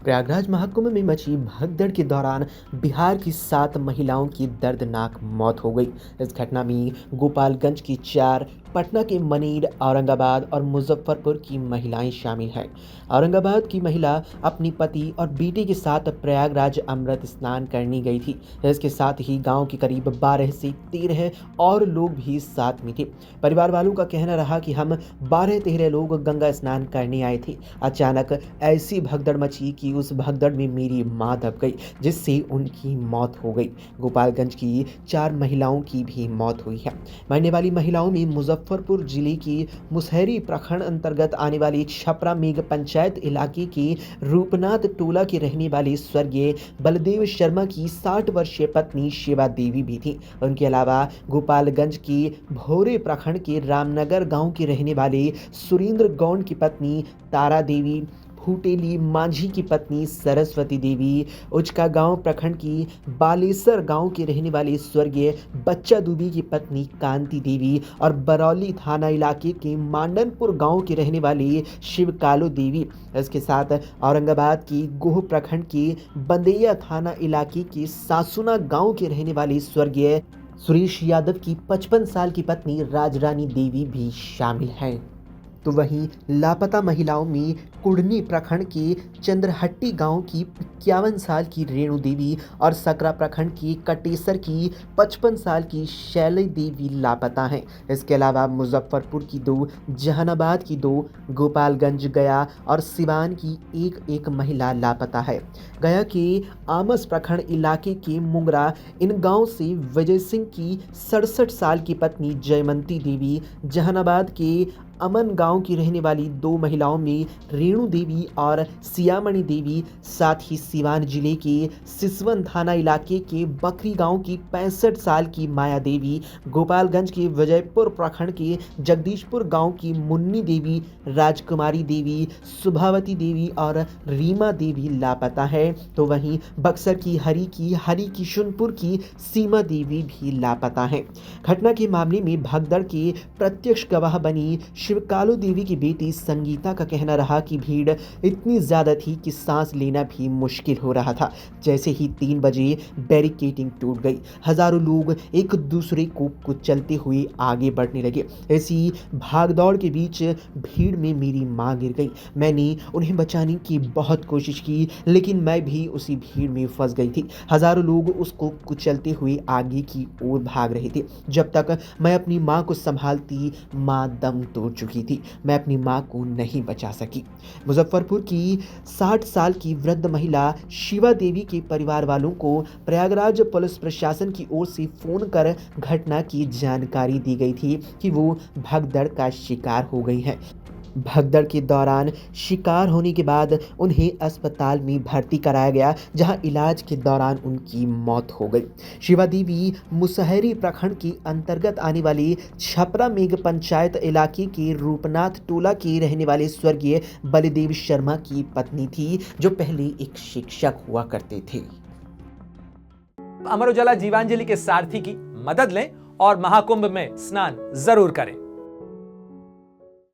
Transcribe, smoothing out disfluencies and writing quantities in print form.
प्रयागराज महाकुंभ में मची भगदड़ के दौरान बिहार की 7 महिलाओं की दर्दनाक मौत हो गई। इस घटना में गोपालगंज की 4, पटना के मनेर, औरंगाबाद और मुजफ्फरपुर की महिलाएं शामिल हैं। औरंगाबाद की महिला अपनी पति और बेटे के साथ प्रयागराज अमृत स्नान करने गई थी। इसके साथ ही गांव के करीब 12 से 13 और लोग भी साथ में थे। परिवार वालों का कहना रहा कि हम 12-13 लोग गंगा स्नान करने आए थे। अचानक ऐसी भगदड़ मची कि उस भगदड़ में मेरी मां दब गई, जिससे उनकी मौत हो गई। गोपालगंज की 4 महिलाओं की भी मौत हुई है। मरने वाली महिलाओं में मुजफ्फरपुर जिले की मुसहरी प्रखंड अंतर्गत आने वाली छपरा मेघ पंचायत इलाके के रूपनाथ टोला के रहने वाले स्वर्गीय बलदेव शर्मा की 60 वर्षीय पत्नी शिवा देवी भी थी। उनके अलावा गोपालगंज के भोरे प्रखंड के रामनगर गांव के रहने वाले सुरेंद्र गौंड की पत्नी तारा देवी, फूटेली मांझी की पत्नी सरस्वती देवी, उचका गांव प्रखंड की बालेसर गांव के रहने वाले स्वर्गीय बच्चा दुबे की पत्नी कांति देवी और बरौली थाना इलाके के मांडनपुर गांव के रहने वाले शिवकालो देवी। इसके साथ औरंगाबाद की गोह प्रखंड के बंदेया थाना इलाके के सासुना गांव के रहने वाले स्वर्गीय सुरेश यादव की 55 साल की पत्नी राजरानी देवी भी शामिल हैं। तो वहीं लापता महिलाओं में कुड़नी प्रखंड के चंद्रहट्टी गांव की 51 साल की रेणु देवी और सकरा प्रखंड के कटेसर की 55 साल की शैली देवी लापता हैं। इसके अलावा मुजफ्फरपुर की 2, जहानाबाद की 2, गोपालगंज, गया और सिवान की एक महिला लापता है। गया के आमस प्रखंड इलाके के मुंगरा इन गांव से विजय सिंह की 67 साल की पत्नी जयमंती देवी, जहानाबाद के अमन गांव की रहने वाली 2 महिलाओं में रेणु देवी और सियामणि देवी, साथ ही सिवान जिले के सिसवन थाना इलाके के बकरी गांव की 65 साल की माया देवी, गोपालगंज के विजयपुर प्रखंड के जगदीशपुर गांव की मुन्नी देवी, राजकुमारी देवी, सुभावती देवी और रीमा देवी लापता है। तो वहीं बक्सर की हरी किशनपुर की सीमा देवी भी लापता है। घटना के मामले में भगदड़ के प्रत्यक्ष गवाह बनी शिवकालो देवी की बेटी संगीता का कहना रहा कि भीड़ इतनी ज्यादा थी कि सांस लेना भी मुश्किल हो रहा था। जैसे ही 3 बजे बैरिकेडिंग टूट गई, हजारों लोग एक दूसरे को कुचलते हुए आगे बढ़ने लगे। ऐसी भागदौड़ के बीच भीड़ में मेरी मां गिर गई। मैंने उन्हें बचाने की बहुत कोशिश की, लेकिन मैं भी उसी भीड़ में फंस गई थी। हजारों लोग उसको कुचलते हुए आगे की ओर भाग रहे थे। जब तक मैं अपनी मां को संभालती, मां दम तोड़ चुकी थी। मैं अपनी मां को नहीं बचा सकी। मुजफ्फरपुर की 60 साल की वृद्ध महिला शिवा देवी के परिवार वालों को प्रयागराज पुलिस प्रशासन की ओर से फोन कर घटना की जानकारी दी गई थी कि वो भगदड़ का शिकार हो गई हैं। भगदड़ के दौरान शिकार होने के बाद उन्हें अस्पताल में भर्ती कराया गया, जहां इलाज के दौरान उनकी मौत हो गई। शिवा देवी मुसहरी प्रखंड के अंतर्गत आने वाले छपरा मेघ पंचायत इलाके के रूपनाथ टोला के रहने वाले स्वर्गीय बलदेव शर्मा की पत्नी थी, जो पहले एक शिक्षक हुआ करते थे। अमर उजाला जीवांजलि के सारथी की मदद लें और महाकुंभ में स्नान जरूर करें।